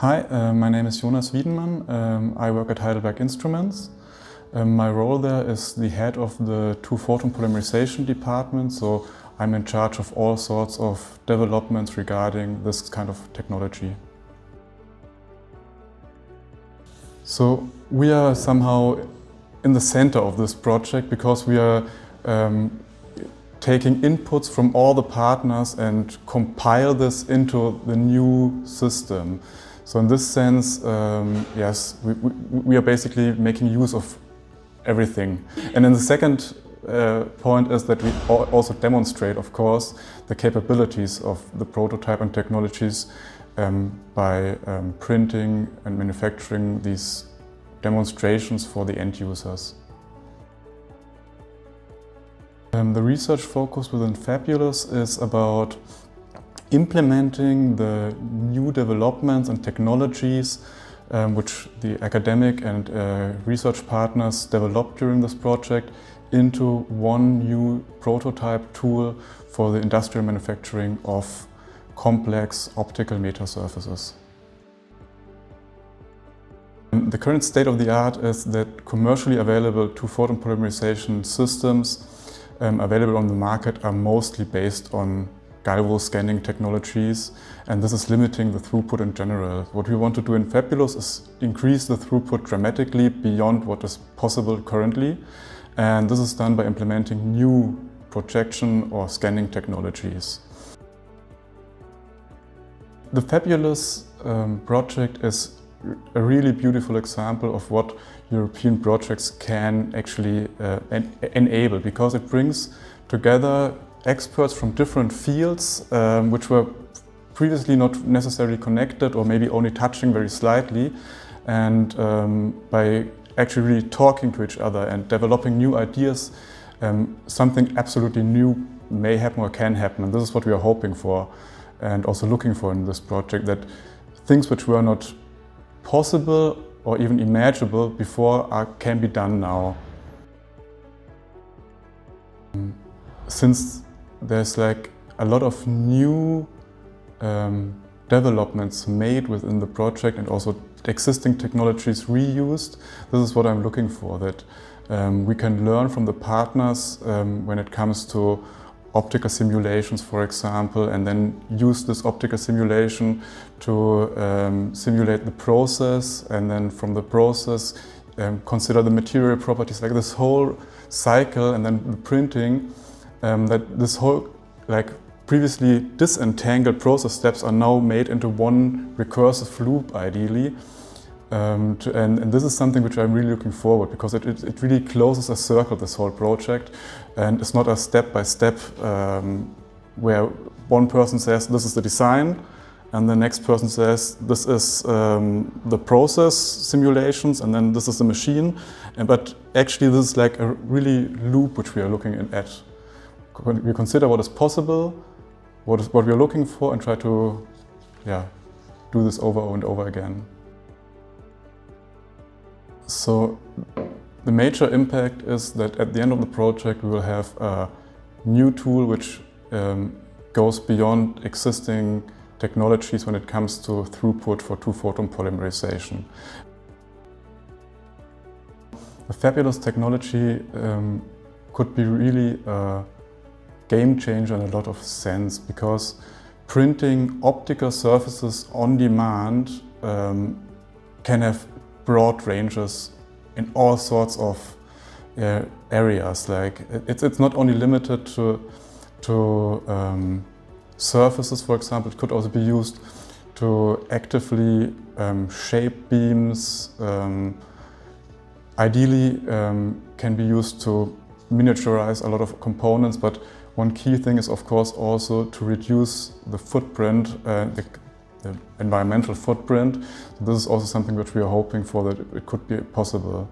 Hi, my name is Jonas Wiedenmann. I work at Heidelberg Instruments. My role there is the head of the two-photon polymerization department, so I'm in charge of all sorts of developments regarding this kind of technology. So we are somehow in the center of this project because we are taking inputs from all the partners and compile this into the new system. So in this sense, yes, we are basically making use of everything. And then the second point is that we also demonstrate, of course, the capabilities of the prototype and technologies by printing and manufacturing these demonstrations for the end users. The research focus within Fabulous is about implementing the new developments and technologies which the academic and research partners developed during this project into one new prototype tool for the industrial manufacturing of complex optical metasurfaces. The current state of the art is that commercially available two-photon polymerization systems available on the market are mostly based on galvo scanning technologies, and this is limiting the throughput in general. What we want to do in Fabulous is increase the throughput dramatically beyond what is possible currently, and this is done by implementing new projection or scanning technologies. The Fabulous project is a really beautiful example of what European projects can actually enable, because it brings together experts from different fields which were previously not necessarily connected or maybe only touching very slightly, and by actually really talking to each other and developing new ideas, something absolutely new may happen or can happen, and this is what we are hoping for and also looking for in this project, that things which were not possible or even imaginable before can be done now. Since there's like a lot of new developments made within the project and also existing technologies reused, this is what I'm looking for, that we can learn from the partners when it comes to optical simulations, for example, and then use this optical simulation to simulate the process, and then from the process consider the material properties, like this whole cycle, and then the printing, that this whole previously disentangled process steps are now made into one recursive loop, ideally. And this is something which I'm really looking forward, because it really closes a circle, this whole project, and it's not a step-by-step where one person says this is the design and the next person says this is the process simulations and then this is the machine, but actually this is like a really loop which we are looking at. We consider what is possible, what we are looking for, and try to do this over and over again. So the major impact is that at the end of the project we will have a new tool which goes beyond existing technologies when it comes to throughput for two-photon polymerization. The Fabulous technology could be really a game changer in a lot of sense, because printing optical surfaces on demand can have broad ranges in all sorts of areas. Like it's not only limited to surfaces, for example. It could also be used to actively shape beams. Ideally, can be used to miniaturize a lot of components, but one key thing is, of course, also to reduce the footprint, the environmental footprint. This is also something which we are hoping for, that it could be possible.